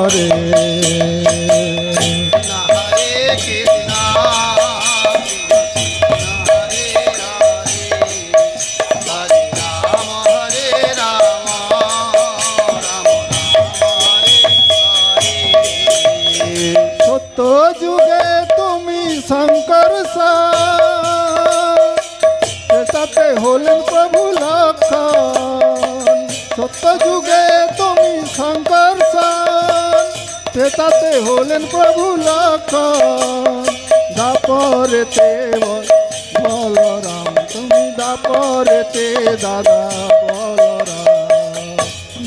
হরে সত্য যুগে তুমি শঙ্কর সাথে হলেন প্রভু লক্ষণ সত্য যুগে তুমি শঙ্কর সাথে হলেন প্রভু লক্ষণ দাপরেতে বলরাম তুমি দাপরেতে দাদা বলরাম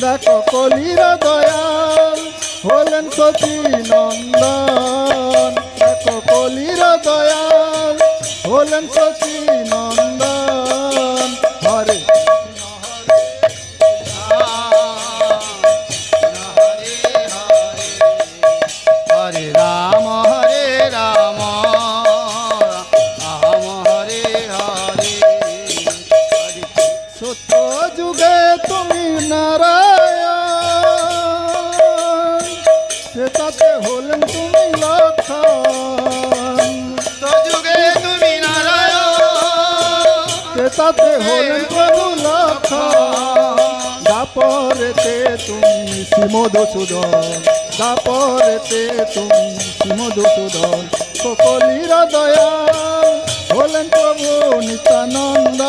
দেখো কলির দয়াল হলেন সতী নন্দন দেখো কলির দয়াল হলেন সতী নন্দন হরে হরে রাম রাম হরে হরে সত্য যুগে তুমি নারায়ণ সেটাতে হলেন তুমি লক্ষণ যুগে তুমি নারায়ণ সেটাতে হলেন প্রভু লক্ষণ দাপরেতে তুমি শ্রীমধুসূদন দাপরেতে তুমি শ্রীমধুসূদন সকলির দয়াল হলেন প্রভু নিত্যানন্দ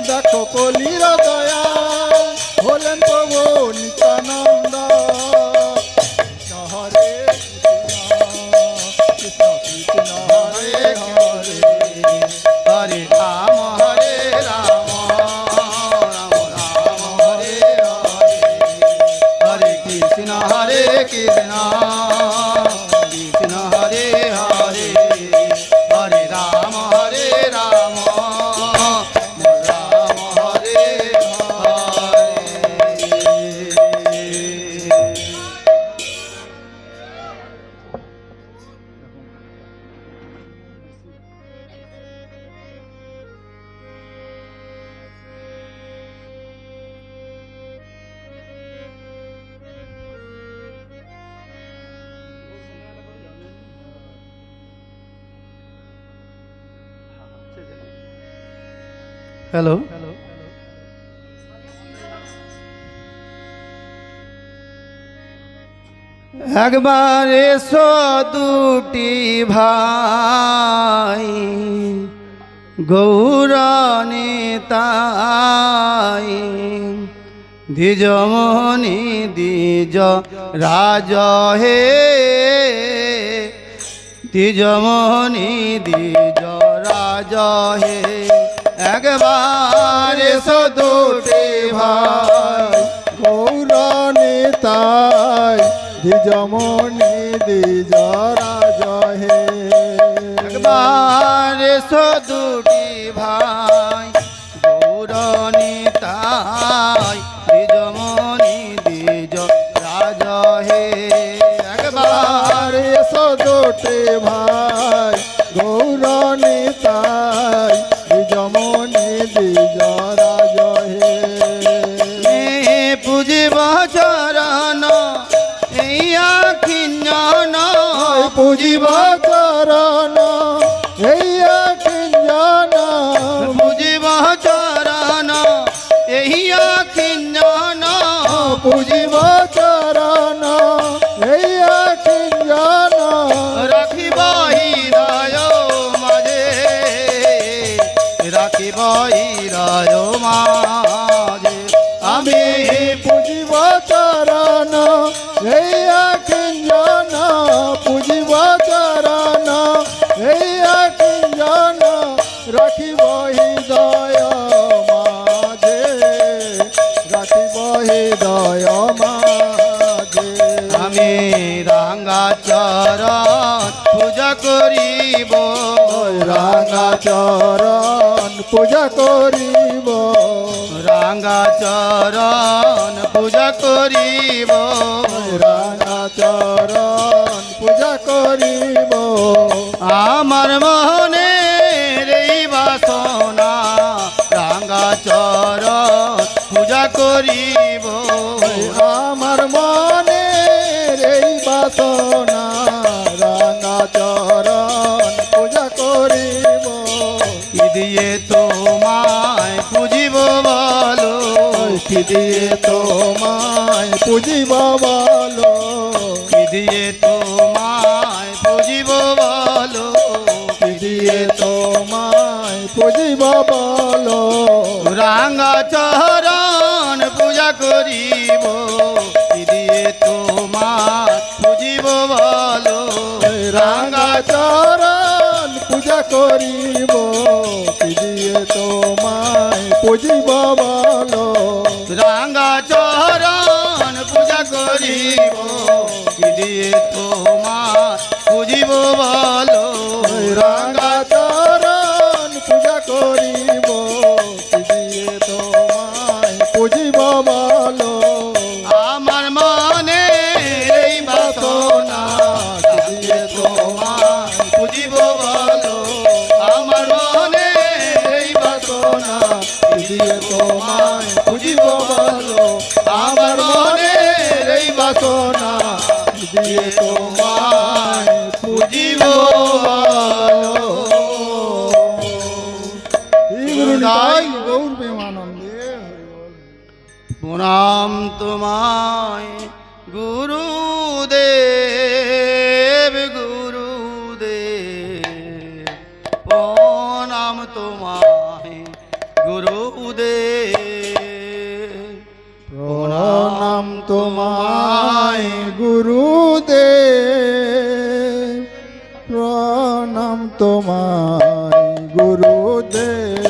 দেখো কলির দয়াল হলেন প্রভু নিত্যানন্দ হরে কৃষ্ণ কৃষ্ণ হরে হরে হরে রাম রাম রাম হরে হরে হরে কৃষ্ণ কৃষ্ণ হরে হরে হরে রাম রাম হরে হ্যালো একবার এসো দুটি ভাই গৌরনেতাই দ্বিজমণি দ্বিজ রাজ হে দ্বিজমণি দ্বিজ রাজ হে একবার এসো দুটি ভাই গৌরনেতাই দ্বিজমণি দ্বিজ রাজ হে একবার এসো দুটি ভাই গৌরনেতাই দ্বিজমণি দ্বিজ রাজ হে একবার এসো দুটি ভাই গৌরনেতাই দ্বিজমণি দ্বিজ রাজ হে পুজিব চরণ এইয়া খিঞ্জন পুজিব চরণ এইয়া খিঞ্জন পুজিব চরণ এইয়া খিঞ্জন পুজিব চরণ এইয়া খিঞ্জন রাখিব হৃদয় মাঝে রাখিব হৃদয় মাঝে আমি পুজিব চরণ এইয়া খিঞ্জন পুজিব চরণ এইয়া খিঞ্জন রাখিব হৃদয় মাঝে রাখিব হৃদয় মাঝে আমি রাঙ্গা চরণ পূজা করিব রাঙা চরণ পূজা করিব রাঙ্গা চরণ পূজা করিব রাঙা চরণ পূজা করিব আমার মনে রে বাসনা রাঙ্গা চরণ পূজা করিব আমার দিয়ে তোমায় পুজিব বলো, কি দিয়ে তোমায় পুজিব বলো, কি দিয়ে তোমায় পুজিব বলো, রাঙা চরণ পূজা করিব, কি দিয়ে তোমায় পুজিব বলো, রাঙা চরণ পূজা করিব, কি দিয়ে তোমায় পুজিব বলো, রাঙা চরণ পূজা করিব, কি দিয়ে তোমায় পুজিব বলো, রাঙা চরণ পূজা করিব, কি দিয়ে তোমায় পুজিব বলো, আমার মনে এই বাসনা, কি দিয়ে তোমায় পুজিব বলো, আমার মনে এই বাসনা, কি দিয়ে তোমায় পুজিব বলো, আমার মনে এই বাসনা, কি দিয়ে তোমায় পুজিব নিতাই গৌর প্রেমানন্দে। প্রণাম তোমায় গুরুদেব, গুরুদেব, প্রণাম তোমায় গুরুদেব, প্রণাম তোমায় গুরুদেব, প্রণাম তোমায় গুরুদেব,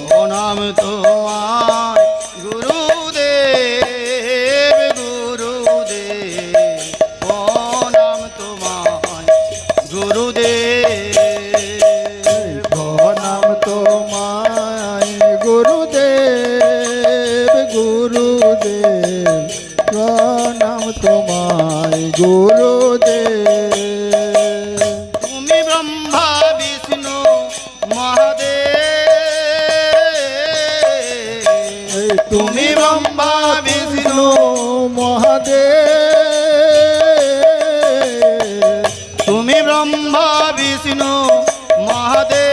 প্রণাম তোমায় গুরুদেব, গুরুদেব, প্রণাম তোমায় গুরুদেব, প্রণাম তোমায় গুরুদেব, গুরুদেব, প্রণাম তোমায় গুরুদেব, তুমি ব্রহ্মা বিষ্ণু মহাদেব, তুমি ব্রহ্মা বিষ্ণু মহাদেব, তুমি ব্রহ্মা বিষ্ণু মহাদেব,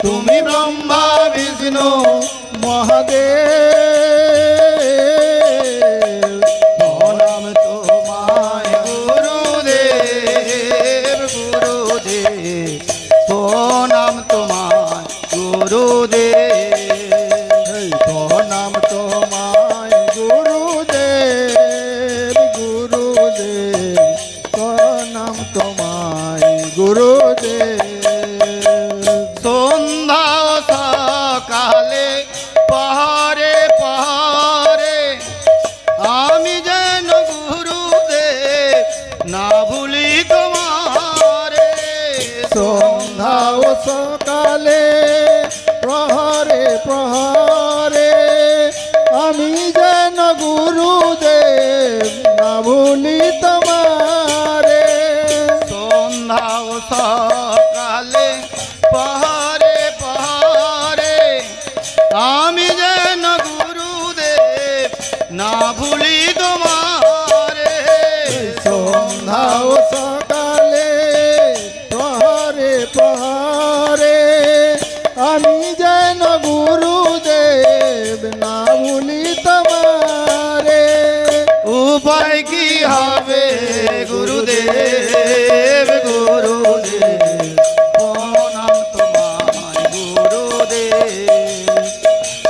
তুমি ব্রহ্মা বিষ্ণু মহাদেব, প্রণাম তোমায় গুরুদেব, গুরুদেব, প্রণাম তোমায় গুরুদেব, প্রণাম তোমায় গুরুদেব, গুরুদেব, প্রণাম তোমায় গুরুদেব, সন্ধ্যা ও সকালে পাহাড়ে পাহাড়ে আমি যেন গুরুদেব না ভুলি তোমারে, সন্ধ্যা ও সকালে প্রহরে প্রহরে আমি যেন গুরুদেব না ভুলি তোমারে, সন্ধ্যা ও সকালে পাহাড়ে পাহাড়ে আমি যেন গুরুদেব না ভুলি তোমারে, সন্ধ্যা ও সকালে প্রহরে প্রহরে আমি যেন গুরুদেব না ভুলি তোমারে, উপায় কি হবে গুরুদেব, গুরুদেব, প্রণাম তোমায় গুরুদেব,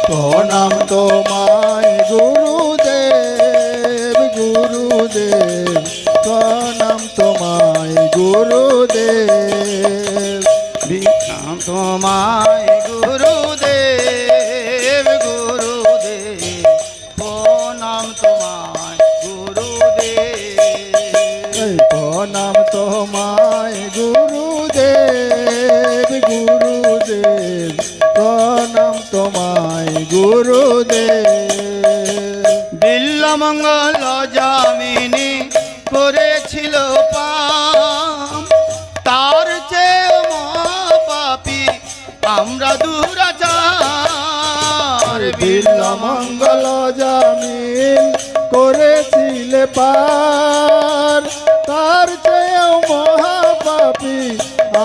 প্রণাম তোমায় গুরুদেব, গুরুদেব, প্রণাম তোমায় গুরুদেব, প্রণাম তোমায় গুরুদেব, গুরুদেব, প্রণাম তোমায় গুরুদেব, প্রণাম তোমায় গুরুদেব, গুরুদেব, প্রণাম তোমায় গুরুদেব, বিল্লমঙ্গল যামিনী করেছিল পাপ, তার চেয়ে মহাপাপী আমরা দুরাচার, বিল্লমঙ্গল জামিন করেছিলে পার, তার চেয়েও মহাপাপী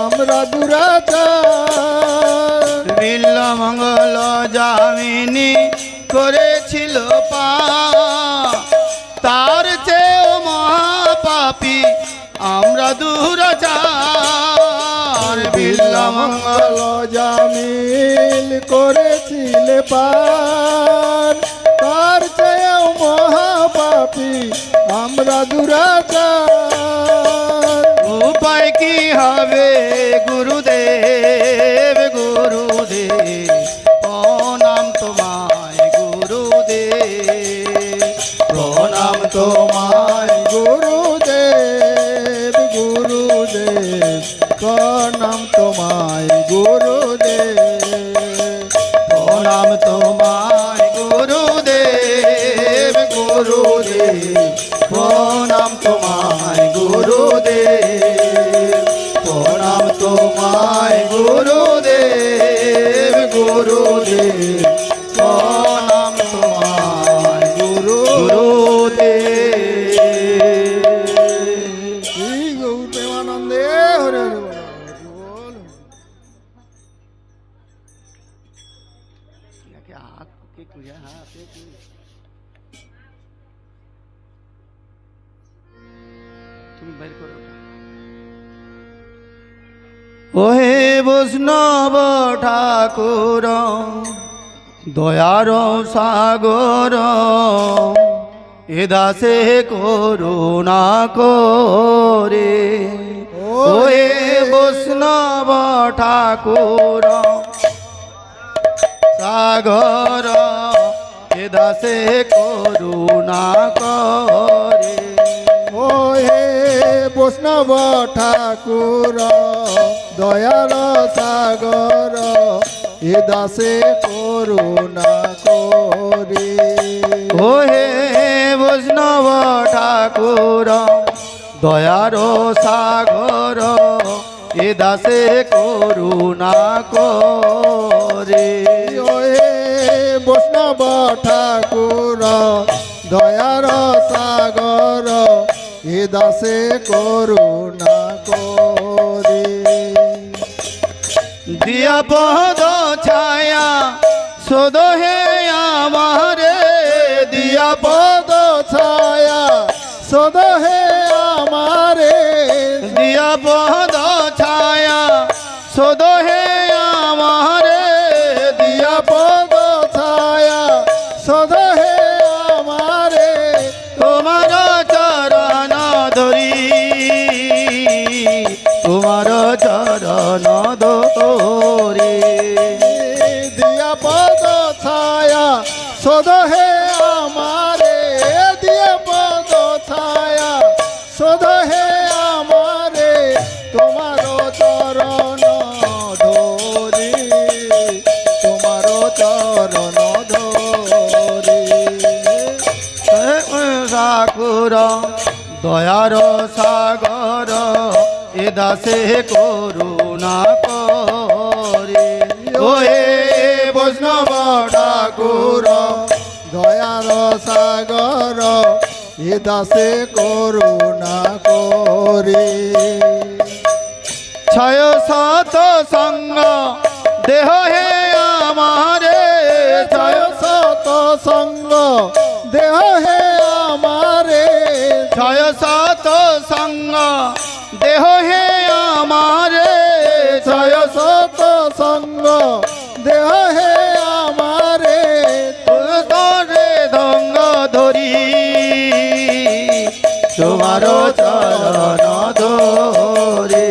আমরা দুরাচার, মঙ্গল যামিনী করেছিল পা তার চেয়েও মহাপাপী আমরা দুরাচার বিল্লা মঙ্গল জামিল করেছিলে পার তার চেয়েও মহাপাপী আমরা দুরাচার উপায় কি হবে গুরুদেব গুরুদেব প্রণাম তোমায় গুরুদেব প্রণাম তোমায় গুরুদেব গুরুদেব প্রণাম তোমায় গুরুদেব প্রণাম তোমায় গুরুদেব গুরুদেব প্রণাম তোমায় গুরুদেব প্রণাম তোমায় গুরুদেব গুরুদেব প্রণাম তোমায় গুরুদেব শ্রী গৌর প্রেমানন্দে হরে হরে বল বল তুমি বের করো ওহে বৈষ্ণব ঠাকুর দয়ার সাগর এ দাসে করুণা করে ওহে বৈষ্ণব ঠাকুর সাগর এ দাসে করুণা করে ও হে বৈষ্ণব ঠাকুর দয়ার সাগর এ দাসে করুণা করে ও হে বৈষ্ণব ঠাকুর দয়ার সাগর এ দাসে করুণা করে ও হে বৈষ্ণব ঠাকুর দয়ার সাগর এ দাসে করুণা করে দিয়া পদ ছায়া সদ হে আমারে দিয়া পদ ছায়া সদ হে আমারে দিয়া পদ ছায়া সদ হে আমারে দিয়া পদ ছায়া সদ হে আমারে তোমার চরণ ধরি তোমার চরণ ধরি দিয়া পদ ছায়া সদ হে আমারে দিয়া পদ ছায়া সদ হে আমারে তোমার চরণ ধরি তোমার চরণ ধরি ঠাকুর দয়ার সাগর এ দাসে করুণা করে ওহে বৈষ্ণব ঠাকুর দয়ার সাগর এ দাসে করুণা করে ছয় শত সঙ্গ দেহ হে আমারে ছয় শত সঙ্গ দেহ হে আমারে ছয় শত সঙ্গ দেহ হে আমারে ছয় শত সঙ্গ দেহ হে আমারে তোরে ধঙ্গ ধরি তোমার চরণ ধরে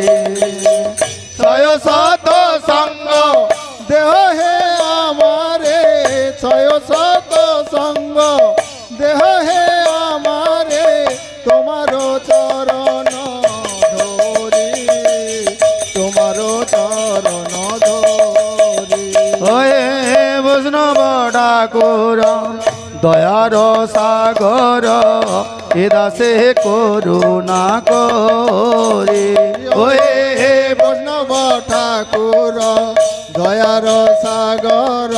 ছয় শত সঙ্গ দেহ হে আমারে ছয় শত সঙ্গ দেহ হে আমারে তোমার চরণ ধরি তোমার চরণ ধরি হয়ে বৈষ্ণব ঠাকুর দয়ার সাগর এ দাসে করুণা করে ওয়ে বৈষ্ণব ঠাকুর দয়ার সাগর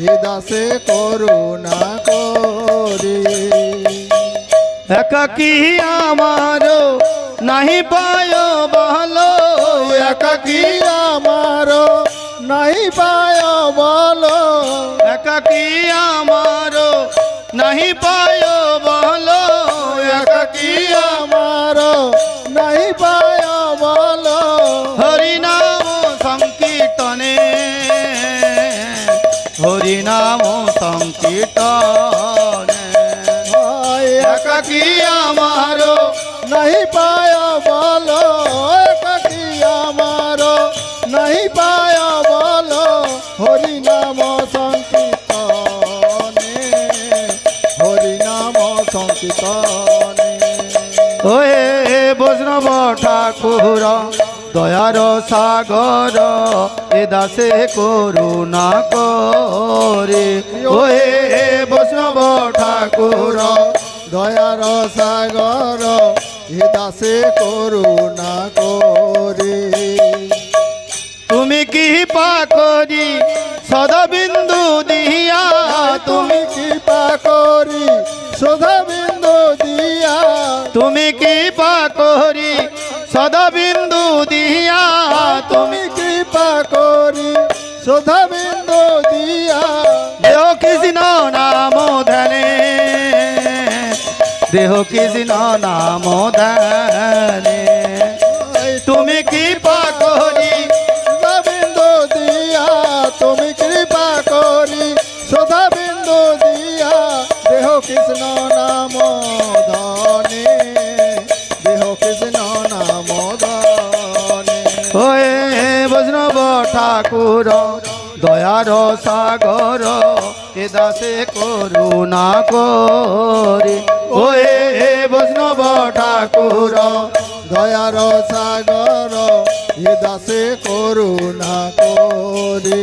এ দাসে করুণা করে একাকি আমার নাহি পায় ভালো একাকি আমার নাই পায় বলো একাকী আমার নাহি পায় বলো একাকী আমার নাই পায় বলো হরিনাম সংকীর্তনে হরিনাম সংকীর্তনে একাকী আমার নাই পায় বলো একাকী আমার নাই পায় বলো হরিনাম সংকীর্তনে হরিনাম সংকীর্তনে ওহে বৈষ্ণব ঠাকুর দয়ার সাগর এ দাসে করুণা করে ওহে বৈষ্ণব ঠাকুর দয়ার সাগর হে দাসে করুণা করে তুমি কৃপা করি সদবিন্দু দিয়া তুমি কৃপা করি সুধাবিন্দু দিয়া তুমি কৃপা করি সদবিন্দু দিয়া তুমি কৃপা করি সুধাবিন্দু দিয়া দেহ কৃষ্ণ নাম ধ্যানে দেহ কৃষ্ণ নাম ধ্যানে তুমি কৃপা করি সুধাবিন্দু দিয়া তুমি কৃপা করি সুধাবিন্দু দিয়া দেহ কৃষ্ণ নাম ধনে দেহ কৃষ্ণ নাম ধনে ওয়ে বৈষ্ণব ঠাকুর দয়ার সাগর এ দাসে করুণা করে ওয়ে বৈষ্ণব ঠাকুর দয়ার সাগর হে দাসে করুণা করে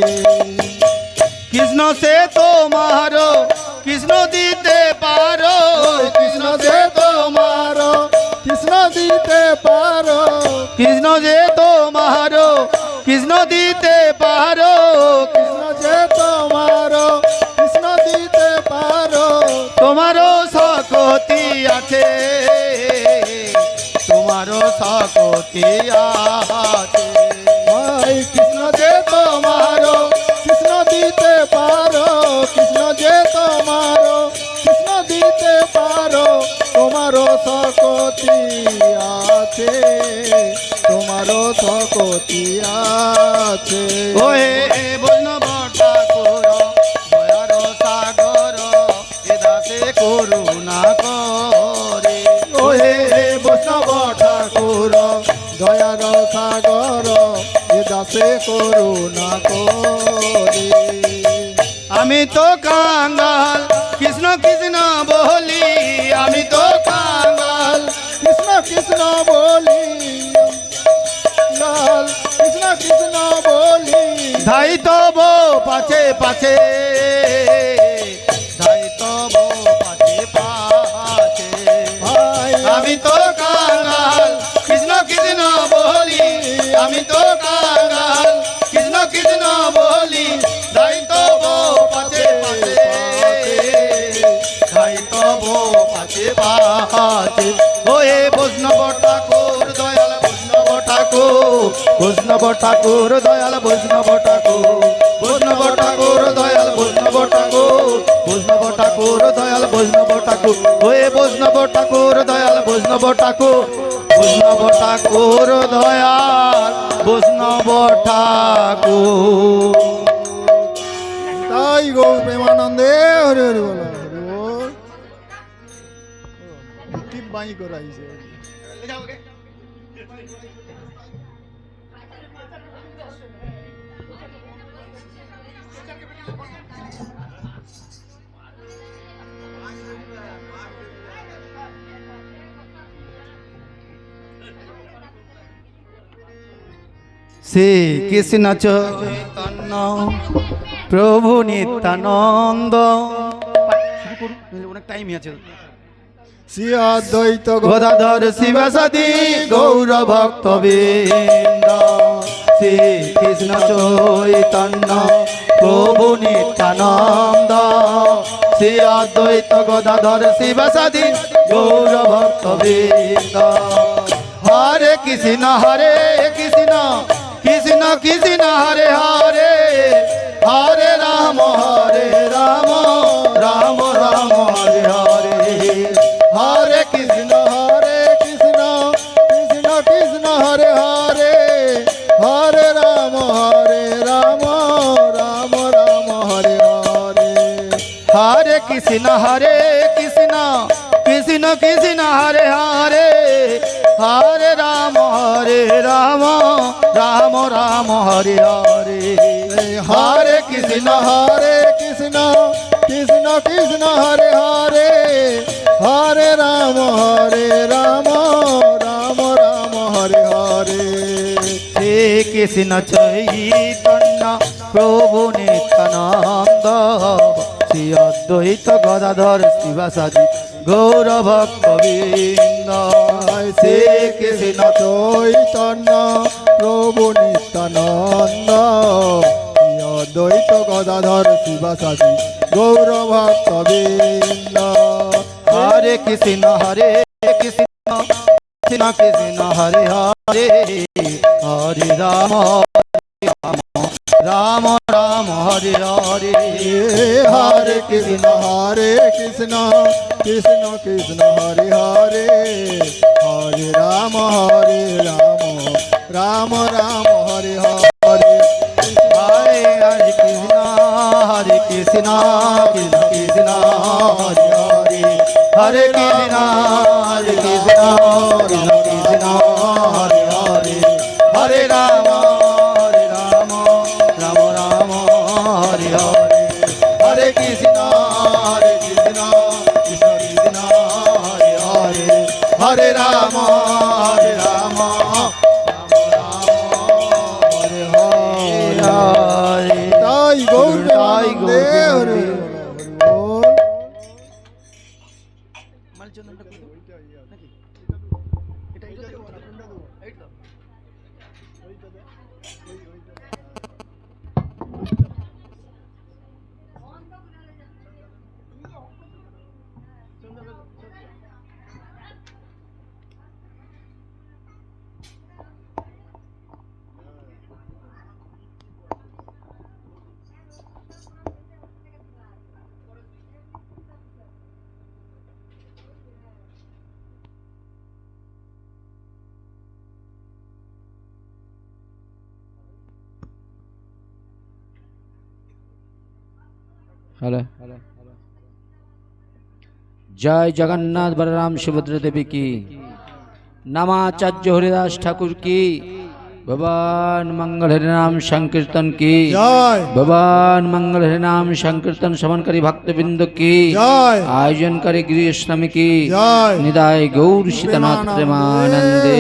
কৃষ্ণ সে তোমার কৃষ্ণ দিতে পারো কৃষ্ণ যে তোমার কৃষ্ণ দিতে পারো কৃষ্ণ যে তোমার কৃষ্ণ দিতে পারো কৃষ্ণ যে তোমার কৃষ্ণ দিতে পারো তোমারও শক্তি আছে তোমারও শক্তি আছে ভাই কৃষ্ণ যে তোমার কৃষ্ণ দিতে পারো কৃষ্ণ যে তোমার কৃষ্ণ দিতে পারো তোমারও শক্তি আছে তোমারও শক্তি আছে ওহে বৈষ্ণব ঠাকুর দয়ার সাগর এ দাসে করুণা করে ওহে বৈষ্ণব ঠাকুর দয়ার সাগর এ দাসে করুণা করে আমি তো কাঙ্গাল কৃষ্ণ কৃষ্ণ বলি আমি তো কাঙ্গাল কৃষ্ণ কৃষ্ণ বলি লাল কৃষ্ণ কৃষ্ণ বলি ধাই তব পাছে পাছে ধাই তব পাছে পাছে ভাই আমি তো কাঙ্গাল কৃষ্ণ কৃষ্ণ বলি আমি তো কাঙ্গাল কৃষ্ণ কৃষ্ণ বলি ধাই তব পাছে পাছে ধাই তব পাছে পাছে ওহে বৈষ্ণব ঠাকুর দয়াল বৈষ্ণব ঠাকুর বৈষ্ণব ঠাকুর দয়াল বৈষ্ণব ঠাকুর বৈষ্ণব ঠাকুর দয়াল বৈষ্ণব ঠাকুর বৈষ্ণব ঠাকুর দয়াল বৈষ্ণব ঠাকুর ওহে বৈষ্ণব ঠাকুর দয়াল বৈষ্ণব ঠাকুর বৈষ্ণব ঠাকুর দয়াল বৈষ্ণব ঠাকুর তাই গো প্রেমানন্দে হরি হরি বল হরি বল কি বাই করাইছে শ্রী কৃষ্ণ চৈতন্য প্রভু নিত্যানন্দ অনেক টাইমই আছে শ্রী অদ্বৈত গদাধর শিবাসাদি গৌর ভক্ত বৃন্দ শ্রী কৃষ্ণ চৈতন্য প্রভু নিত্যানন্দ শ্রী অদ্বৈত গদাধর শিবাসাদি গৌর ভক্ত বৃন্দ হরে কৃষ্ণ কৃষ্ণ কৃষ্ণ হরে হরে हरे कृष्ण कृष्ण कृष्ण हरे हरे हरे राम राम राम हरे हरे हरे कृष्ण कृष्ण कृष्ण हरे हरे हरे राम राम राम हरे हरे श्री कृष्ण चैतन्य प्रभु नित्यानंद श्री अद्वैत गदाधर शिवासादि गौर भक्तवृंद श्री कृष्ण चैतन्य प्रभु नित्यानंद अद्वैत गदाधर शिवासादि गौर भक्तवृंद हरे कृष्ण कृष्ण कृष्ण हरे हरे हरे राम राम राम हरे हरे हरे कृष्ण कृष्ण कृष्ण हरे हरे हरे राम राम राम हरे हरे हरे हरे कृष्ण कृष्ण कृष्ण हरे हरे हरे कृष्ण कृष्ण कृष्ण हरे हरे हरे राम राम राम हरे हरे हरे कृष्ण कृष्ण कृष्ण हरे हरे हरे राम राम हरे हरे ताई गौर ताई गौर हरे बोल हेलो जय जगन्नाथ बलराम सुभद्रा देवी की नामाचार्य हरिदास ठाकुर की भगवान मंगल हरिनाम संकीर्तन की जय भगवान मंगल हरिनाम संकीर्तन श्रवणकारी भक्तबिंद की जय आयोजनकारी गृहस्वामी की जय निदाय गौर सीतानाथ प्रेमानंदे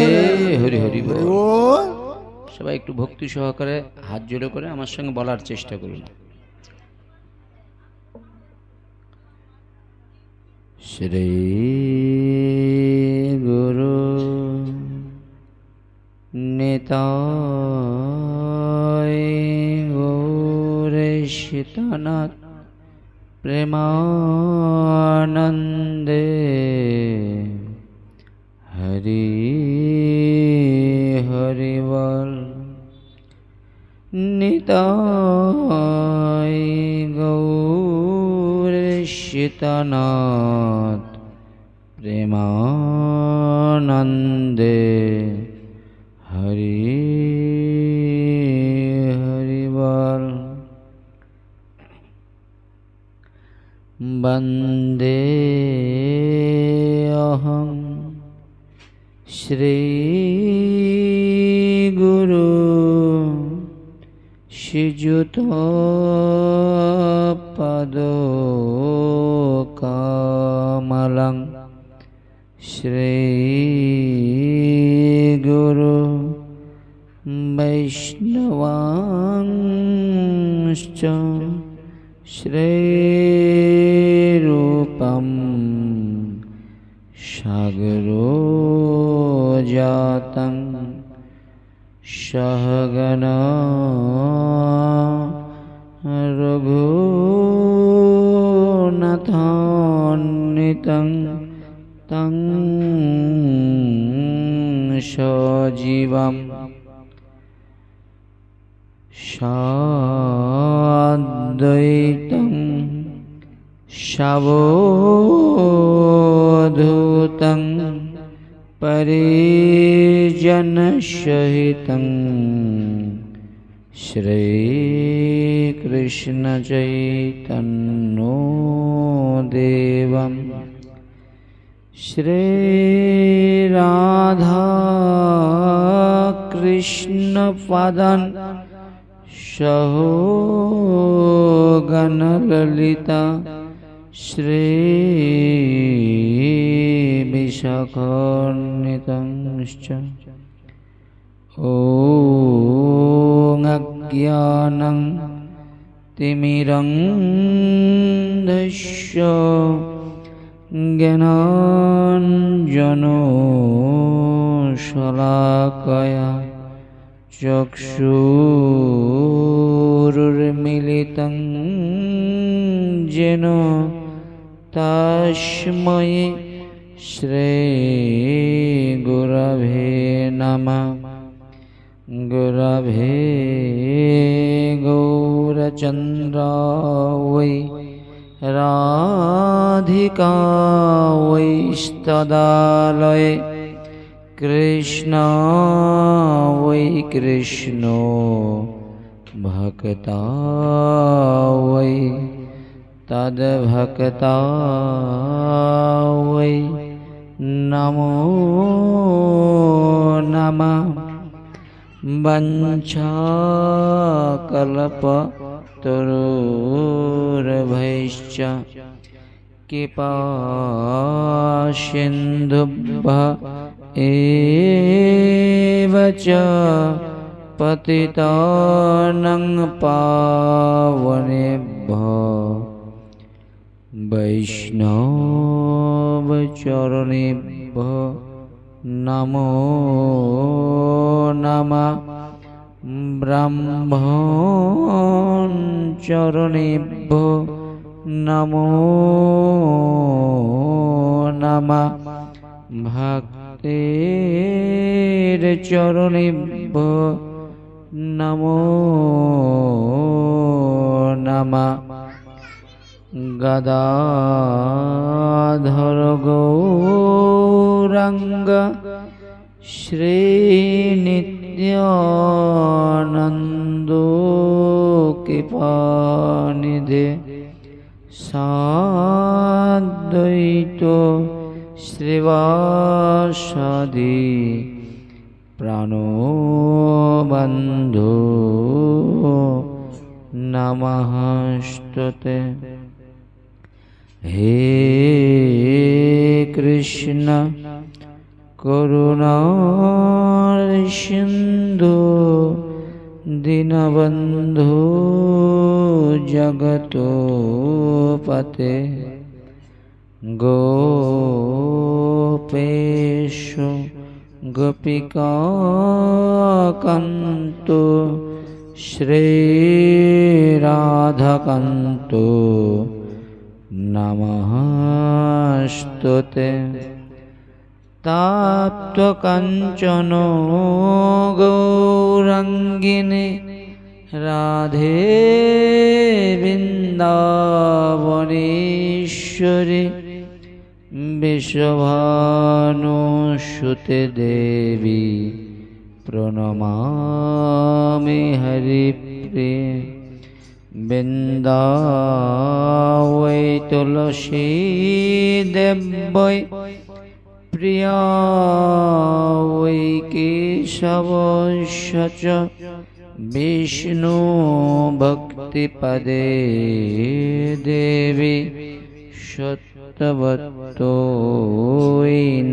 हरि हरि बोल। बोल সবাই একটু ভক্তি সহকারে হাত জোড়ো করে আমার সঙ্গে বলার চেষ্টা করুন। শ্রী গুরু নিতাই গৌর সীতানাথ প্রেমানন্দে হরি হরি বল। নিতাই গৌর সীতানাথ প্রেমানন্দে হরি হরি বল। বন্দে অহং শ্রী গুরু শ্রীযুত পদ কমলং শ্রী গুরু বৈষ্ণবাংশ্চ শ্রীরূপম সাগরো জাতং সহগনা রঘুনাথান্বিতং তং সজীবম সাদ্বৈতং সাবধূতং परिजनसहितं श्रीकृष्ण चैतन्यो देवं श्री राधा कृष्ण पादं सहो गणललिता श्री विशाखान्वितंश्च ॐ अज्ञानं तिमिरन्धस्य ज्ञानाञ्जनो शलाकया चक्षुरुन्मीलितं येन तस्मै श्री गुरवे नमः। गुरवे गौरचन्द्राय राधिकायै कृष्णाय कृष्णो भक्ताय तद्भक्ताय नमो नमः। वञ्चाकल्पतरुर्भैश्च कृपासिन्धुभ्यः एव च पतितानं पावनेभ्यो वैष्णवचरणेभ्यो नमो नमः। ब्राह्मणचरणेभ्यो नमो नमः। भक्तेर्चरणेभ्यो नमो नमः। गदाधर गौरांग श्रीनित्यानन्दो कृपानिधे साद्वैतो श्रीवासादि प्राणबन्धो नमस्ते। हे कृष्ण करुणा सिन्धु दीनबन्धु जगत्पते गोपेश गोपिकान्तो श्रीराधाकान्तो नमस्ते। ताप्तकाञ्चन गौराङ्गिनि राधे वृन्दावनेश्वरि विश्वभानुसुते देवी प्रणमामि हरिप्रिये। वृन्दावै तुलसी देवै प्रिया वै केशवस्य च विष्णु भक्तिपदे देवी सत्वत्तोय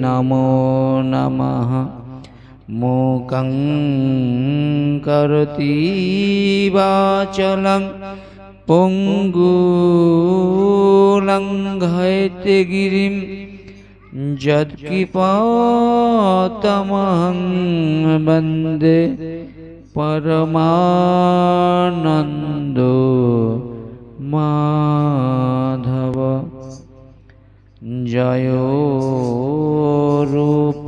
नमो नमः। मूकं करोति वाचालं पङ्गुलङ्घयते गिरिं यत्कृपातमहं वन्दे परमानन्दो माधव। जय रूप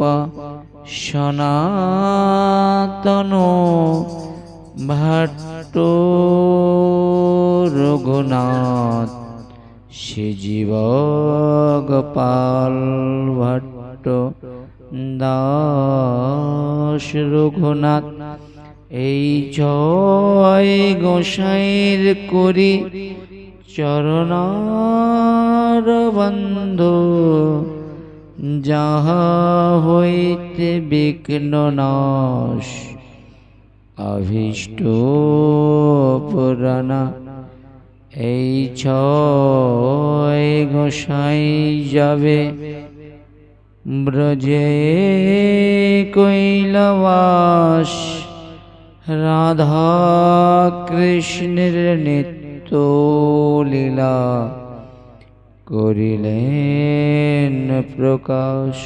सनातनो भट्टो रघुनाथ श्रीजीव गोपाल भट्ट दास रघुनाथ। এই জয় গোসাইর করি চরণার বন্ধু যাহা হইতে বিঘ্ন নাশ অভীষ্ট পুরাণা এই ছয় গোসাই যাবে ব্রজে কৈলাবাস রাধা কৃষ্ণের নিত্য লীলা করিলেন প্রকাশ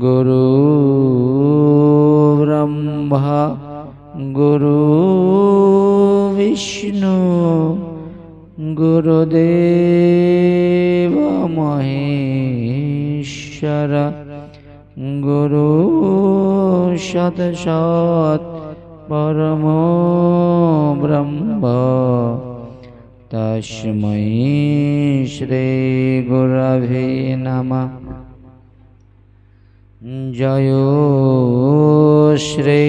গুরু ব্রহ্মা গুরু বিষ্ণু গুরুদেব মহেশ্বর গুরু সৎ পরম ব্রহ্ম তস্मै শ্রী গুরবে নমঃ। জয় শ্রী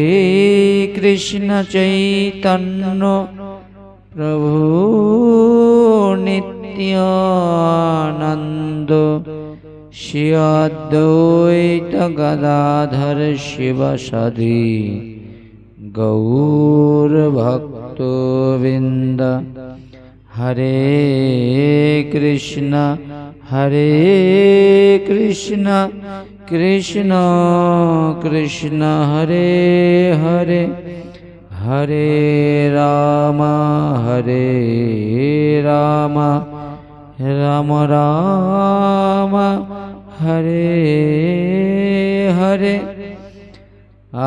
কৃষ্ণ চৈতন্য প্রভু নিত্যানন্দ শ্রী অদ্বৈত গদাধর শিবসাদি গৌর ভক্তবৃন্দ। হরে কৃষ্ণ কৃষ্ণ কৃষ্ণ হরে হরে হরে রাম রাম রাম হরে হরে।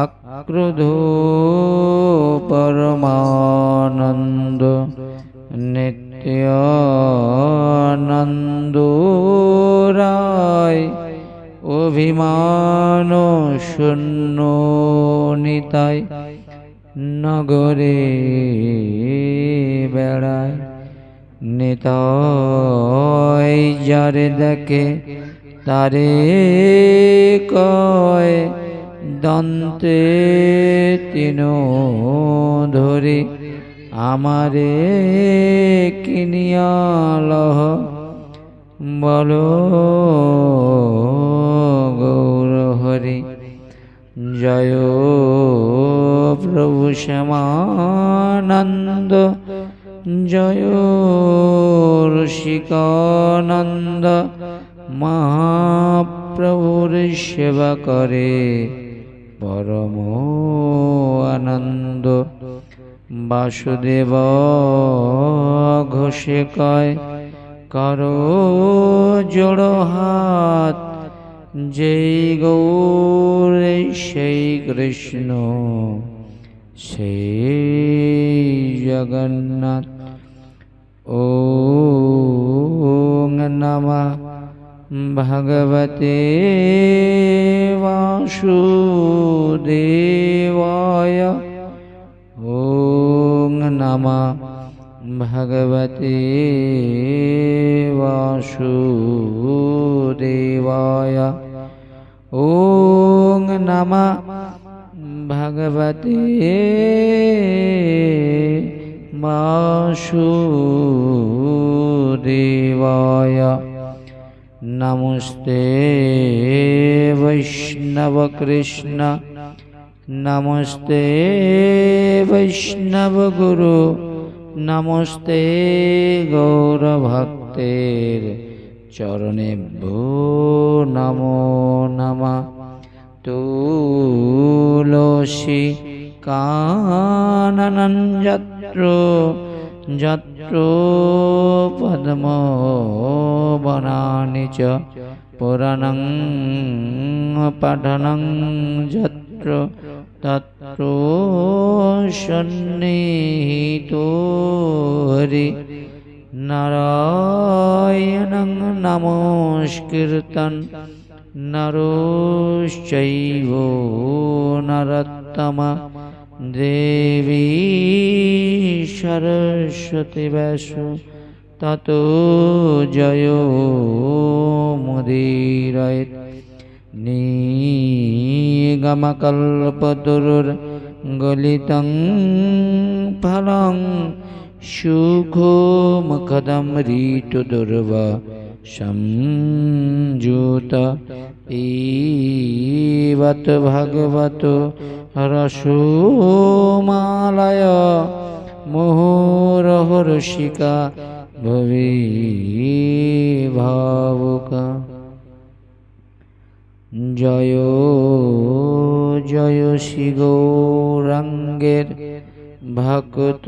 আক্রোধ পরমানন্দ নিত্যানন্দ রায় অভিমান শূন্য নিতাই নগরে বেড়ায় নিতাই যারে দেখে তারে কয় দন্তে তিন ধরে আমারে কিনিয়া লহ বলো গৌর হরি। জয় প্রভু শ্যামানন্দ জয় রসিকানন্দ মহাপ্রভুর সেবা করে পরম আনন্দ। বাসুদেব ঘোষে কয় করো জোড় হাত যেই গৌর সেই কৃষ্ণ সেই জগন্নাথ। ওম নমঃ ভগবতে বাসুদেবায় ওম নমঃ ভগবতে বাসুদেবায় ওম নমঃ ভগবতে বাসুদেবায়। নমস্তে বৈষ্ণব কৃষ্ণ নমস্তে বৈষ্ণব গুরু নমস্তে গৌর ভক্তের চরণেভ্যো নমো নমঃ। তুলসী কাননং যত্র যত্র পদ্ম বনানি চ পুরাণং পঠনং যত্র তত্র সন্নিহিতো হরি। নারায়ণং নমস্কৃত্যং নরশ্চৈব নরোত্তমঃ দেবী সরস্বতী ব্যাসো ততো জয়মুদীরয়েৎ। নিগমকল্পতরুর্গলিतं ফলং সুখো মুখদম ঋতু দুর্ব সংযুত ইবত ভগবত রসোমালয় মোহরহর্ষিকা ভবি ভাবুকা। জয় জয় শ্রী গৌরাঙ্গের ভক্ত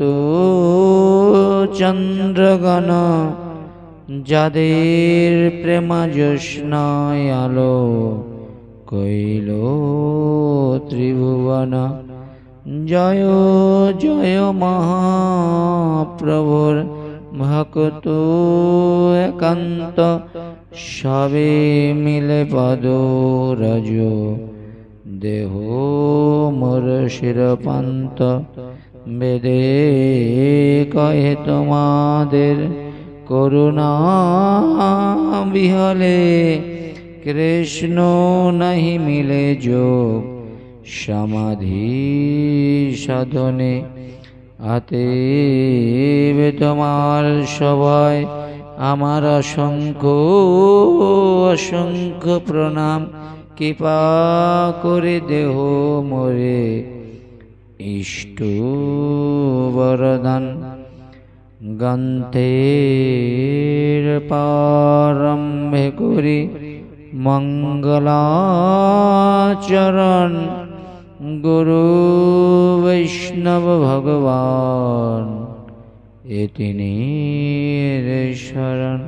চন্দ্রগণ, যাদের প্রেমা জ্যোৎস্নায় আলো কইল ত্রিভুবন। জয় জয় মহাপ্রভুর ভক্ত একান্ত, সবে মিলে পদ রজ দেহ মোর শিরপান্ত। বেদে কহে তোমাদের করুণা বিহলে, কৃষ্ণ নাহি মিলে যোগ সমাধি সাধনে। অতএব তোমার সবাই আমার অসংখ্য অসংখ্য প্রণাম। কৃপা করে দেহ মোরে ইষ্ট বরদান। গ্রন্থের প্রারম্ভে করি মঙ্গলাচরণ, গুরু বৈষ্ণব ভগবান এ তিনের শরণ।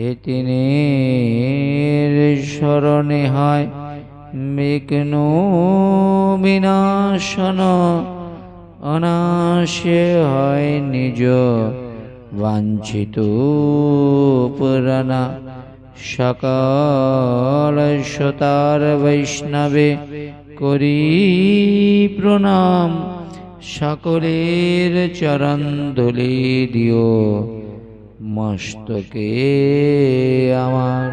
এ তিনের শরণে হয় বিঘ্ন বিনাশন, অনাশে হয় নিজ বাঞ্ছিত পুরানা। সকল সতার বৈষ্ণবে করি প্রণাম, সকলের চরণ ধুলি দিও মস্তকে আমার।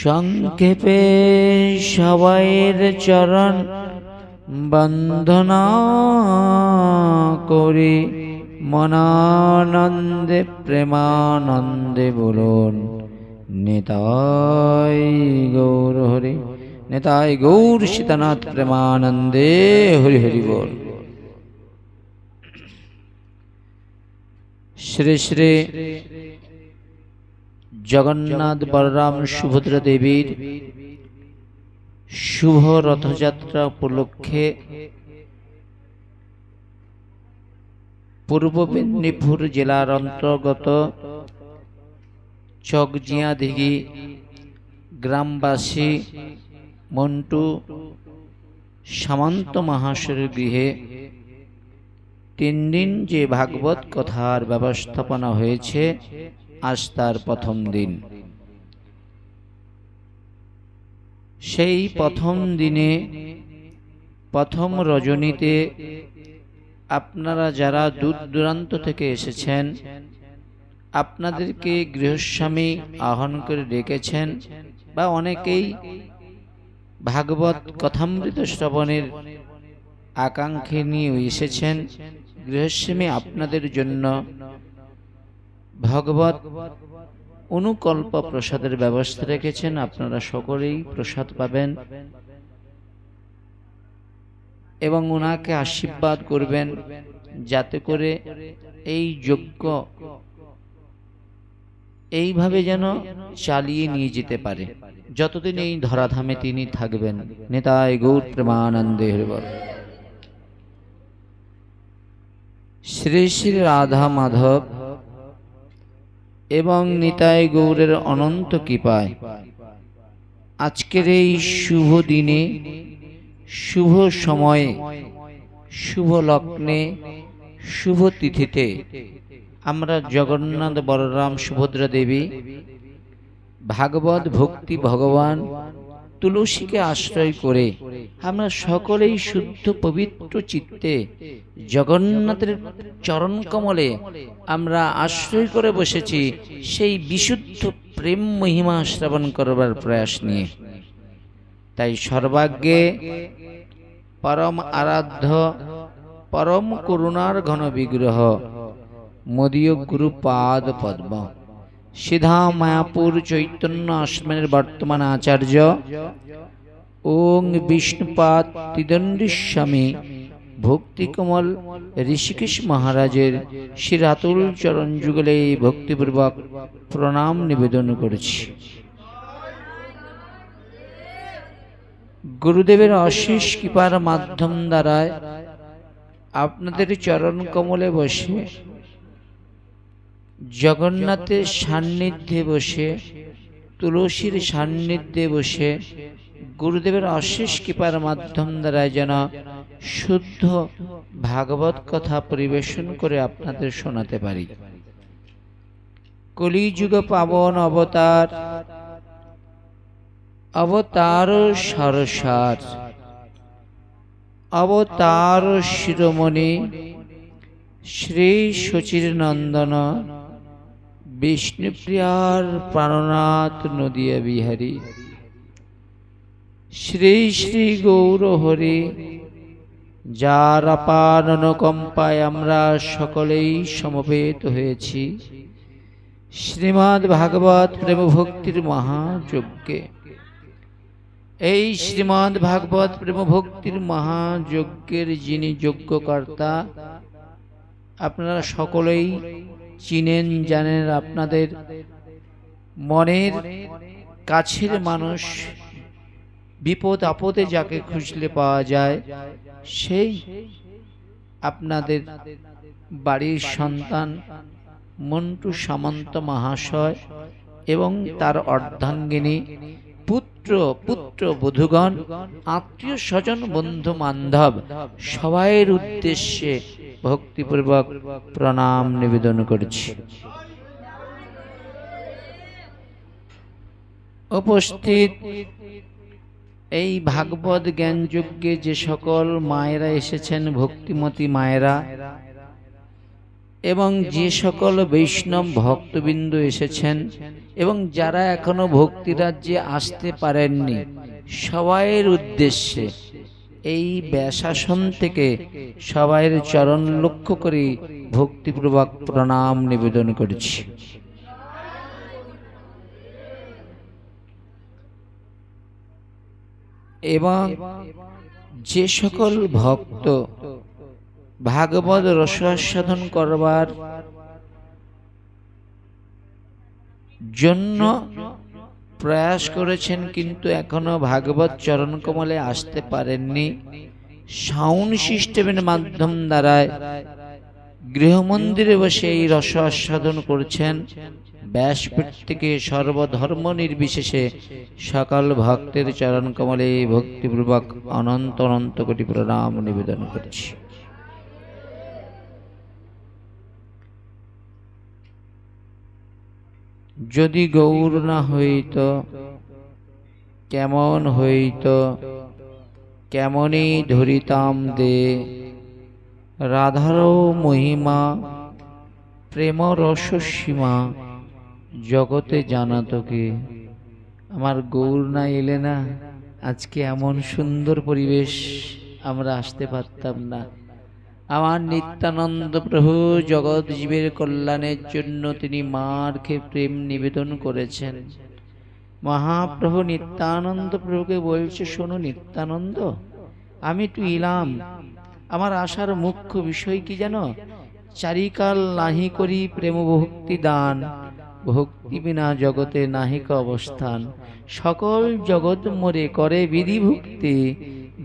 সংক্ষেপে সবাইয়ের চরণ বন্দনা করি, মনানন্দে প্রেমানন্দে বলুন নিতাই গৌর হরি। নিতাই গৌর সীতানাথ প্রেমানন্দে হরি হরি বল। শ্রী শ্রী জগন্নাথ বলরাম সুভদ্রা দেবীর শুভ রথযাত্রা উপলক্ষে পূর্ব মেদিনীপুর জেলার অন্তর্গত চকজিয়া দিঘি গ্রামবাসী মন্টু সামন্ত মহাশয়ের গৃহে 3 দিন যে ভাগবত কথার ব্যবস্থাপনা হয়েছে, আজ তার প্রথম দিন। সেই প্রথম দিনে প্রথম রজনীতে আপনারা যারা দূর দূরান্ত থেকে এসেছেন, আপনাদেরকে গৃহস্বামী আহ্বান করে ডেকেছেন, বা অনেকেই ভাগবত কথামৃত শ্রবণের আকাঙ্ক্ষা নিয়ে এসেছেন। গৃহস্বামী আপনাদের জন্য ভগবত অনুকল্প প্রসাদের ব্যবস্থা রেখেছেন। আপনারা সকলেই প্রসাদ পাবেন এবং ওনাকে আশীর্বাদ করবেন, যাতে করে এই যজ্ঞ এইভাবে যেন চালিয়ে নিয়ে যেতে পারে, যতদিন এই ধরাধামে তিনি থাকবেন। নিতাই গৌর প্রেমানন্দে হরি বল। শ্রী শ্রী রাধা মাধব এবং নিতাই গৌরের অনন্ত কৃপায় আজকের এই শুভ দিনে, শুভ সময়ে, শুভ লগ্নে, শুভ তিথিতে আমরা জগন্নাথ বলরাম সুভদ্রা দেবী ভাগবত ভক্তি ভগবান তুলসীকে আশ্রয় করে আমরা সকলেই শুদ্ধ পবিত্র চিত্তে জগন্নাথের চরণ কমলে আমরা আশ্রয় করে বসেছি, সেই বিশুদ্ধ প্রেম মহিমা শ্রবণ করবার প্রয়াস নিয়ে। তাই সর্বাগ্যে পরম আরাধ্য পরম করুণার ঘন বিগ্রহ মদীয় গুরু পাদ পদ্ম সিধা মায়াপুর চৈতন্য আশ্রমের বর্তমান আচার্য ওং বিষ্ণুপাদ ত্রিদণ্ডী ভক্তিকমল ঋষিকেশ মহারাজের শিরাতুল চরণ যুগলে ভক্তিপূর্বক প্রণাম নিবেদন করেছি। গুরুদেবের অশেষ কৃপার মাধ্যম দ্বারায় আপনাদের চরণ কমলে বসে জগন্নাথের সান্নিধ্যে বসে তুলসীর সান্নিধ্যে বসে গুরুদেবের অশেষ কৃপার মাধ্যম দ্বারা যেন শুদ্ধ ভাগবত কথা পরিবেশন করে আপনাদের শোনাতে পারি। কলিযুগ পাবন অবতার অবতার সরসার অবতার শিরোমণি শ্রী শচীর নন্দন বিষ্ণুপ্রিয়ার প্রাণনাথ নদিয়া বিহারী শ্রী শ্রী গৌর হরি, যার আপার অনুকম্পায় আমরা সকলেই সমবেত হয়েছি শ্রীমদ্ ভাগবত প্রেম ভক্তির মহাযজ্ঞে। এই শ্রীমদ্ ভাগবত প্রেম ভক্তির মহাযজ্ঞের যিনি যজ্ঞকর্তা আপনারা সকলেই চিনেন জানেন। আপনাদের মনের কাছের মানুষ, বিপদ আপদে যাকে খুঁজলে পাওয়া যায় সেই আপনাদের বাড়ির সন্তান মন্টু সামন্ত মহাশয় এবং তার অর্ধাঙ্গিনী পুত্র বধূগণ আত্মীয় স্বজন বন্ধু বান্ধব সবাইয়ের উদ্দেশ্যে ভক্তিপূর্বক প্রণাম নিবেদন করছি। উপস্থিত এই ভাগবত জ্ঞান যজ্ঞে যে সকল মায়েরা এসেছেন, ভক্তিমতী মায়েরা, এবং যে সকল বৈষ্ণব ভক্তবৃন্দ এসেছেন এবং যারা এখনো ভক্তিরাজ্যে আসতে পারেননি, সবাইয়ের উদ্দেশ্যে এই ব্যাসাসন থেকে সবাইয়ের চরণ লক্ষ্য করে ভক্তিপূর্বক প্রণাম নিবেদন করছি। এবং যে সকল ভক্ত ভাগবত রসাস্বাদন করবার জন্য প্রয়াস করেছেন কিন্তু এখনো ভাগবত চরণ কমলে আসতে পারেননি, সাউন্ড সিস্টেমের মাধ্যম দ্বারায় গৃহমন্দিরে বসে এই রসাস্বাদন করছেন, ব্যাসপীঠ থেকে সর্বধর্ম নির্বিশেষে সকল ভক্তের চরণ কমলে ভক্তিপূর্বক অনন্ত অনন্ত কোটি প্রণাম নিবেদন করছি। যদি গৌর না হইত কেমন হইত, কেমনই ধরিতাম দে রাধারও মহিমা, প্রেম রস সীমা জগতে জানা তোকে। আমার গৌর না এলে না আজকে এমন সুন্দর পরিবেশ আমরা আসতে পারতাম না। আমার নিত্যানন্দ প্রভু জগৎ জীবের কল্যাণের জন্য তিনি মারকে প্রেম নিবেদন করেছেন। মহাপ্রভু নিত্যানন্দ প্রভুকে বলছে, শোনো নিত্যানন্দ, আমি তো এলাম, আমার আসার মুখ্য বিষয় কি জানো? চারিকাল নাহি করি প্রেম ভক্তি দান, ভক্তি বিনা জগতে নাহিক অবস্থান। সকল জগৎ মোরে করে বিধি ভক্তি,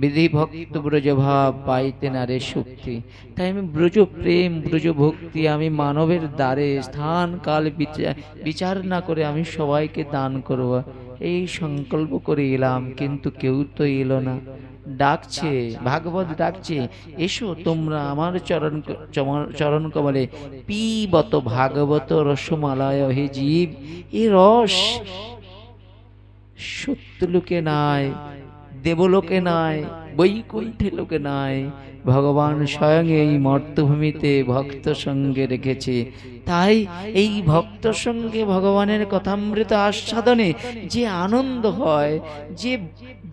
বিধি ভক্ত ব্রজ ভাব পাইতে নারে শক্তি। তাই আমি ব্রজ প্রেম ব্রজ ভক্তি আমি মানবের দ্বারে স্থান কাল বিচার না করে আমি সবাইকে দান করব, এই সংকল্প করে এলাম, কিন্তু কেউ তো এলো না। ডাকছে, ভাগবত ডাকছে, এসো তোমরা আমার চরণ কমলে পিবত ভাগবত রসমালায় হে জীব। এ রস সত্য লোকে নাই, দেবলোকে নাই, বৈকুণ্ঠে লোকে নাই, ভগবান স্বয়ং এই মর্তভূমিতে ভক্ত সঙ্গে রেখেছে। তাই এই ভক্ত সঙ্গে ভগবানের কথামৃত আস্বাদনে যে আনন্দ হয়, যে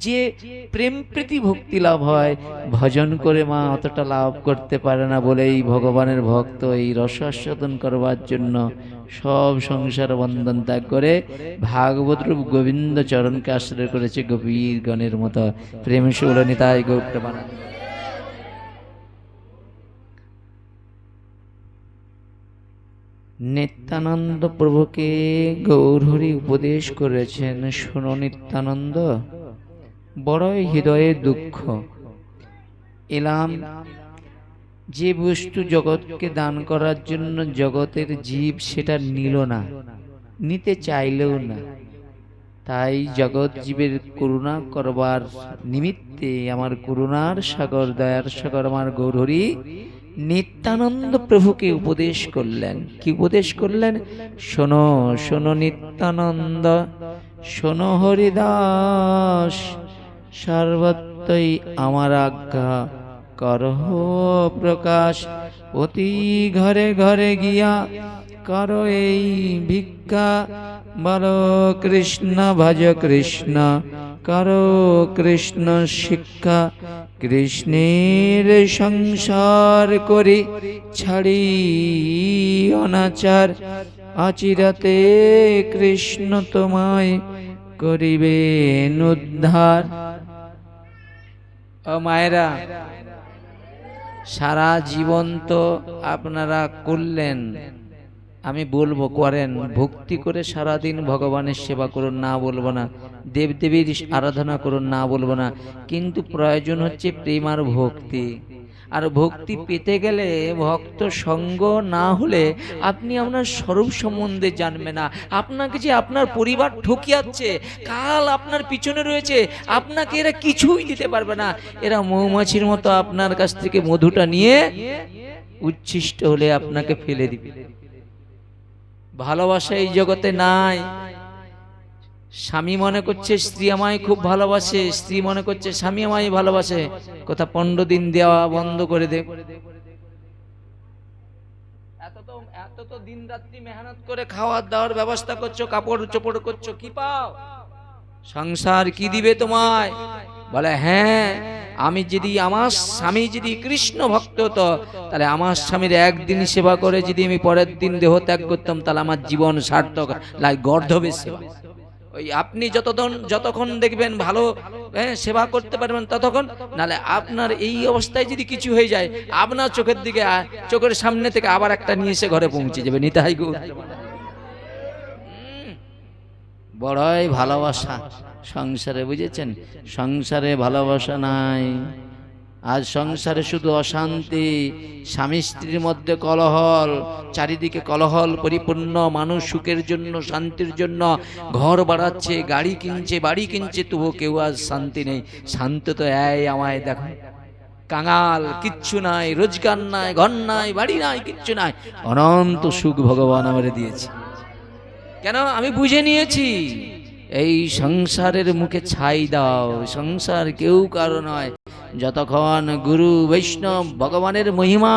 যে প্রেম প্রীতি ভক্তি লাভ হয়, ভজন করে মা অতটা লাভ করতে পারে না বলেই ভগবানের ভক্ত এই রস আস্বাদন করবার জন্য সব সংসার বন্ধন ত্যাগ করে ভাগবত রূপ গোবিন্দ চরণকে আশ্রয় করেছে গভীর গণের মতো। প্রেম সুল নিতাই গৌর প্রেমানন্দ। নিত্যানন্দ প্রভুকে গৌরহরি উপদেশ করেছেন, শোনো নিত্যানন্দ, বড়ই হৃদয়ে দুঃখ এলাম যে বস্তু জগৎকে দান করার জন্য জগতের জীব সেটা নিল না, নিতে চাইলেও না। তাই জগৎ জীবের করুণা করবার নিমিত্তে আমার করুণার সাগর, দয়ার সাগর আমার গৌরহরি নিত্যানন্দ প্রভুকে উপদেশ করলেন। কি উপদেশ করলেন? শোনো শোনো নিত্যানন্দ, শোনো হরিদাস, সর্বত্রই আমার আজ্ঞা করহ প্রকাশ, অতি ঘরে ঘরে গিয়া করো এই ভিক্ষা, বলো কৃষ্ণ ভজ কৃষ্ণ, করো কৃষ্ণ শিক্ষা, কৃষ্ণের সংসার করি ছাড়ি অনাচার, আচিরাতে কৃষ্ণ তোমায় করিবেন উদ্ধার। ও মায়েরা, সারা জীবন তো আপনারা করলেন, আমি বলবো করেন, ভক্তি করে সারাদিন ভগবানের সেবা করুন, না বলবো না, দেবদেবীর আরাধনা করুন, না বলবো না, কিন্তু প্রয়োজন হচ্ছে প্রেম আর ভক্তি। আর ভক্তি পেতে গেলে ভক্ত সঙ্গ না হলে আপনি আপনার স্বরূপ সম্বন্ধে জানবে না। আপনাকে যে আপনার পরিবার ঠকিয়াচ্ছে, কাল আপনার পিছনে রয়েছে, আপনাকে এরা কিছুই দিতে পারবে না। এরা মৌমাছির মতো আপনার কাছ থেকে মধুটা নিয়ে উচ্ছিষ্ট হলে আপনাকে ফেলে দিবে। ভালোবাসা এই জগতে নাই। স্বামী মনে করছে স্ত্রী আমায় খুব ভালোবাসে, স্ত্রী মনে করছে স্বামী আমায় ভালোবাসে। কথা 15 দিন দেওয়া বন্ধ করে দে। এত তো দিন রাত্রি মেহনত করে খাওয়ার দাওয়ার ব্যবস্থা করছো, কাপড় চোপড় করছো, কি পাও? সংসার কি দিবে তোমায়? বলে হ্যাঁ, আমি যদি আমার স্বামী যদি কৃষ্ণ ভক্ত হতো, তাহলে আমার স্বামীর একদিন সেবা করে যদি আমি পরের দিন দেহ ত্যাগ করতাম, তাহলে আমার জীবন সার্থক। গর্ধবের সেবা। ওই আপনি যতক্ষণ দেখবেন ভালো সেবা করতে পারবেন ততক্ষণ, নালে আপনার এই অবস্থায় যদি কিছু হয়ে যায়, আপনার চোখের দিকে, চোখের সামনে থেকে আবার একটা নিয়ে এসে ঘরে পৌঁছে যাবে। নিতাই গো, বড়ই ভালোবাসা সংসারে, বুঝেছেন? সংসারে ভালোবাসা নাই। আজ সংসারে শুধু অশান্তি, স্বামী স্ত্রীর মধ্যে কলহল, চারিদিকে কলহল পরিপূর্ণ। মানুষ সুখের জন্য, শান্তির জন্য ঘর বাড়াচ্ছে, গাড়ি কিনছে, বাড়ি কিনছে, তবুও কেউ আজ শান্তি নেই। শান্তি তো এই আমায় দেখো, কাঙাল, কিচ্ছু নাই, রোজগার নাই, ঘর নাই, বাড়ি নাই, কিচ্ছু নাই, অনন্ত সুখ ভগবান আমারে দিয়েছে। কেন? আমি বুঝে নিয়েছি, এই সংসারের মুখে ছাই দাও। সংসার কেউ কারো নয়। যতক্ষণ গুরু বৈষ্ণব ভগবানের মহিমা,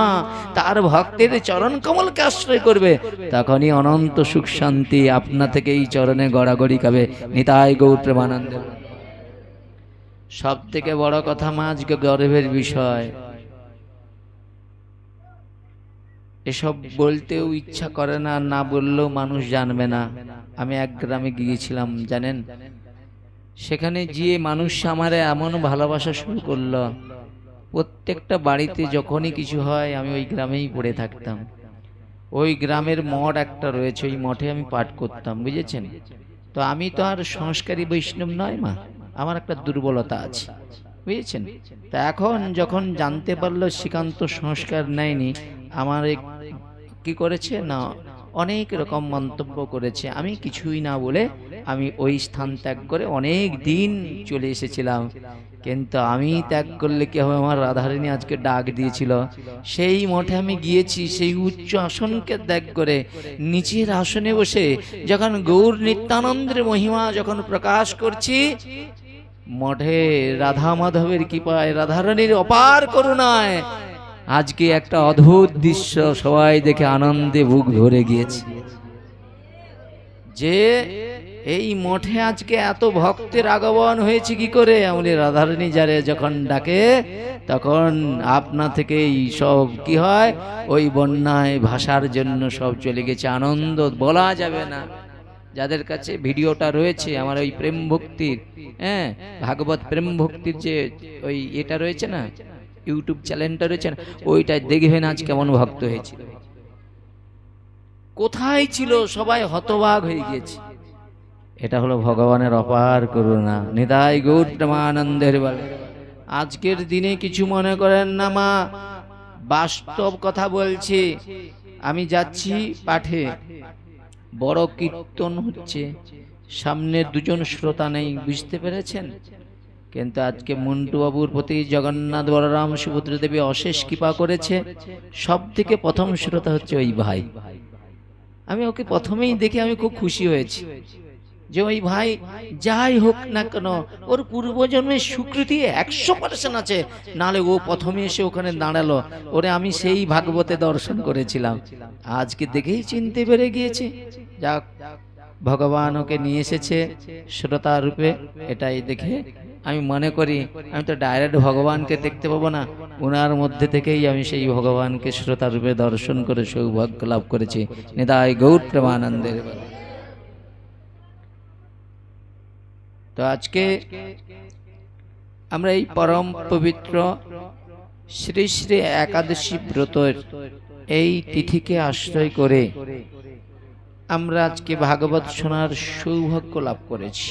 তার ভক্তের চরণ কমলকে আশ্রয় করবে, তখনই অনন্ত সুখ শান্তি আপনা থেকে এই চরণে গড়াগড়ি খাবে। নিতাই গৌর প্রেমানন্দ। সব থেকে বড় কথা মা, আজকে গর্বের বিষয়, এসব বলতেও ইচ্ছা করে না, না বললেও মানুষ জানবে না। আমি এক গ্রামে গিয়েছিলাম, জানেন, সেখানে গিয়ে মানুষ আমার এমন ভালোবাসা শুরু করলো। প্রত্যেকটা বাড়িতে যখনই কিছু হয় আমি ওই গ্রামেই পড়ে থাকতাম। ওই গ্রামের মঠ একটা রয়েছে, ওই মঠে আমি পাঠ করতাম, বুঝেছেন? তো আমি তো আর সংস্কারী বৈষ্ণব নয় মা, আমার একটা দুর্বলতা আছে, বুঝেছেন? তা এখন যখন জানতে পারলো শ্রীকান্ত সংস্কার নেয়নি, আমার কি করেছে না, অনেক রকম মন্তব্য করেছে। আমি কিছুই না বলে আমি ওই স্থান ত্যাগ করে অনেক দিন চলে এসেছিলাম। কিন্তু আমি ত্যাগ করলে কি হবে? আমার রাধারানী আজকে ডাক দিয়েছিল, সেই মঠে আমি গিয়েছি। সেই উচ্চ আসনকে ত্যাগ করে নিচের আসনে বসে যখন গৌর নিত্যানন্দের মহিমা যখন প্রকাশ করছি, মঠে রাধা মাধবের কৃপায়, রাধারানীর অপার করুণায় আজকে একটা অদ্ভুত দৃশ্য সবাই দেখে আনন্দে বুক ভরে গিয়েছে, যে এই মঠে আজকে এত ভক্তের আগমন হয়েছে কি করে। আমাদের রাধারানী যারে যখন ডাকে তখন আপনা থেকেই সব কি হয়, ওই বন্যায় ভাষার জন্য সব চলে গেছে, আনন্দ বলা যাবে না। যাদের কাছে ভিডিওটা রয়েছে আমার ওই প্রেম ভক্তির, হ্যাঁ ভাগবত প্রেম ভক্তির যে ওই এটা রয়েছে না, ইউটিউব চ্যানেলটা রয়েছে না, ওইটাই দেখবেন আজ কেমন ভক্ত হয়েছিল, কোথায় ছিল সবাই হতবাক হয়ে গিয়েছে। এটা হলো ভগবানের অপার করুণা। নিতাই গৌর প্রেমানন্দের বলে। আজকের দিনে কিছু মনে করেন না মা, বাস্তব কথা বলছি। আমি যাচ্ছি পাঠে, বড় কীর্তন হচ্ছে, সামনে দুজন শ্রোতা নেই, বুঝতে পেরেছেন? কিন্তু আজকে মন্টু বাবুর প্রতি জগন্নাথ বলরাম সুভদ্রা দেবী অশেষ কৃপা করেছে। সব থেকে প্রথম শ্রোতা হচ্ছে ওই ভাই। আমি ওকে প্রথমেই দেখে আমি খুব খুশি হয়েছি যে ওই ভাই যাই হোক না কেন ওর পূর্বজন্মের স্বীকৃতি 100% আছে, নালে ও প্রথমে এসে ওখানে দাঁড়ালো। ওরে আমি সেই ভাগবতে দর্শন করেছিলাম, আজকে দেখেই চিনতে পেরে গিয়েছে। যাক, ভগবান ওকে নিয়ে এসেছে শ্রোতা রূপে, এটাই দেখে আমি মনে করি আমি তো ডাইরেক্ট ভগবানকে দেখতে পাবো না, ওনার মধ্যে থেকেই আমি সেই ভগবানকে শ্রোতা রূপে দর্শন করে সৌভাগ্য লাভ করেছি। নিতাই গৌর প্রেমানন্দের। তো আজকে আমরা এই পরম পবিত্র শ্রী শ্রী একাদশী ব্রতের এই তিথিকে আশ্রয় করে আমরা আজকে ভাগবত শোনার সৌভাগ্য লাভ করেছি।